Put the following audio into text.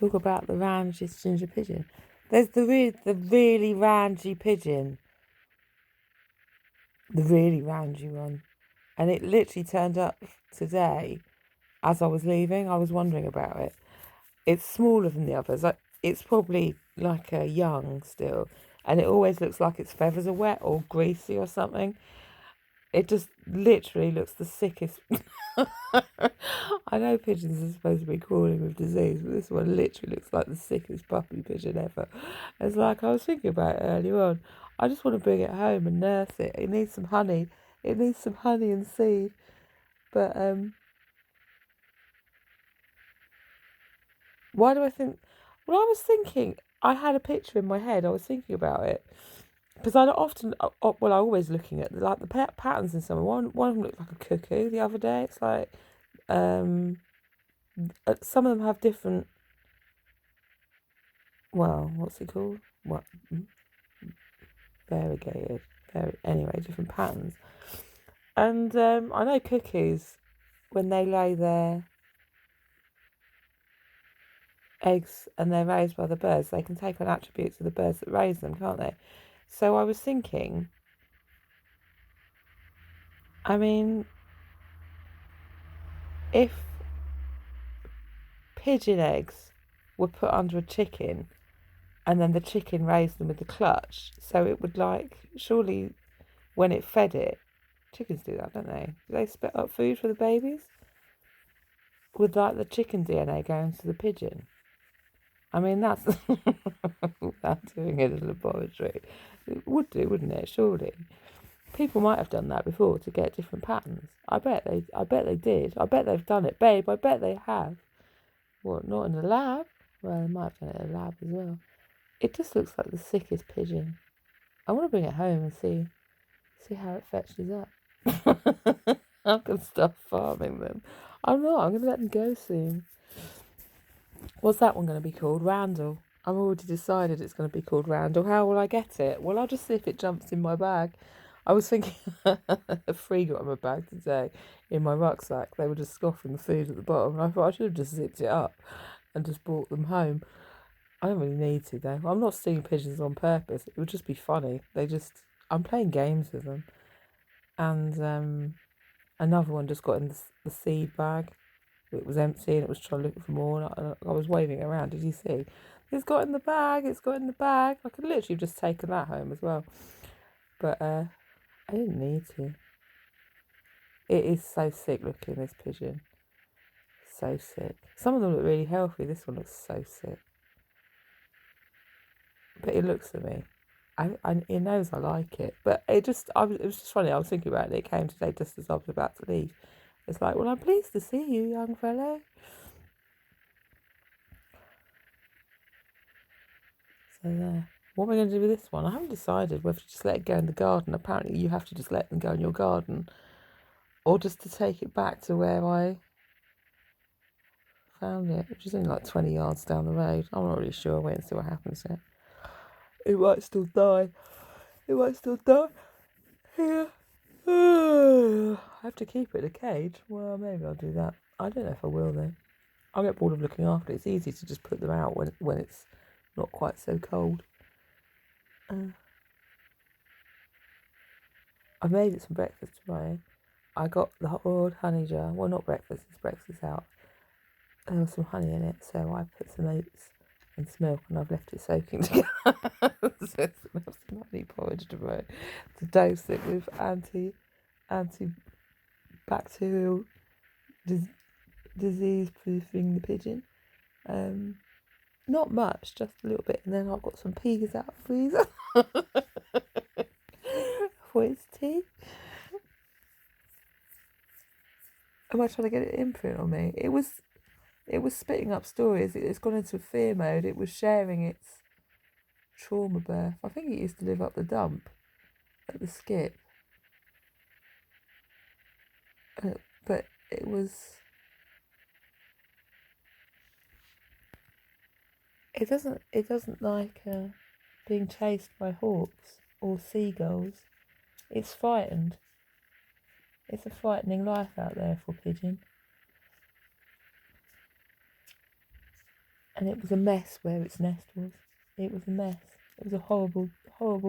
Talk about the rangiest ginger pigeon. There's the really rangy pigeon. The really rangy one. And it literally turned up today as I was leaving. I was wondering about it. It's smaller than the others. It's probably like a young still. And it always looks like its feathers are wet or greasy or something. It just literally looks the sickest. I know pigeons are supposed to be crawling with disease, but this one literally looks like the sickest puppy pigeon ever. It's like I was thinking about it earlier on. I just want to bring it home and nurse it. It needs some honey. It needs some honey and seed. But why do I think? Well, I was thinking. I had a picture in my head. I was thinking about it because I often. Well, I'm always looking at like the patterns in some. One of them looked like a cuckoo the other day. It's like some of them have different. Well, what's it called? What? Variegated. Anyway, different patterns. And I know cuckoos, when they lay their eggs and they're raised by the birds, they can take on attributes of the birds that raise them, can't they? So I was thinking, I mean, if pigeon eggs were put under a chicken and then the chicken raised them with the clutch, so it would surely when it fed it, chickens do that, don't they? Do they spit up food for the babies? Would the chicken DNA go into the pigeon? I mean, that's without doing it in a laboratory. It would do, wouldn't it? Surely. People might have done that before to get different patterns. I bet they did. I bet they've done it. Babe, I bet they have. What, not in a lab? Well, they might have done it in a lab as well. It just looks like the sickest pigeon. I want to bring it home and see how it fetches up. I'm going to start farming them. I'm not. I'm going to let them go soon. What's that one going to be called? Randall. I've already decided it's going to be called Randall. How will I get it? Well, I'll just see if it jumps in my bag. I was thinking a free got in my bag today in my rucksack. They were just scoffing the food at the bottom. And I thought I should have just zipped it up and just brought them home. I don't really need to, though. I'm not stealing pigeons on purpose. It would just be funny. I'm playing games with them. And another one just got in the seed bag. It was empty and it was trying to look for more. And I was waving around. Did you see? It's got in the bag. It's got in the bag. I could literally have just taken that home as well. But I didn't need to. It is so sick looking, this pigeon. So sick. Some of them look really healthy. This one looks so sick. But it looks at me. It knows I like it. But it was just funny. I was thinking about it. It came today just as I was about to leave. It's like, well, I'm pleased to see you, young fellow. So there. What am I going to do with this one? I haven't decided whether to just let it go in the garden. Apparently you have to just let them go in your garden. Or just to take it back to where I found it, which is only like 20 yards down the road. I'm not really sure. Wait and see what happens yet. It might still die. Here. I have to keep it in a cage. Well, maybe I'll do that. I don't know if I will, though. I'll get bored of looking after it. It's easy to just put them out when it's not quite so cold. I've made it some breakfast tomorrow. I got the hot boiled honey jar. Well, not breakfast. It's breakfast out. There was some honey in it, so I put some oats and some milk, and I've left it soaking together. So it's going to have some honey porridge tomorrow to dose it with antibacterial disease proofing the pigeon. Not much, just a little bit, and then I've got some peas out of the freezer for its tea. Am I trying to get it imprint on me? It was spitting up stories. It's gone into fear mode. It was sharing its trauma birth. I think it used to live up the dump at the skip. But it was... It doesn't like being chased by hawks or seagulls. It's frightened. It's a frightening life out there for pigeon. and it was a mess where its nest was. It was a mess. It was a horrible, horrible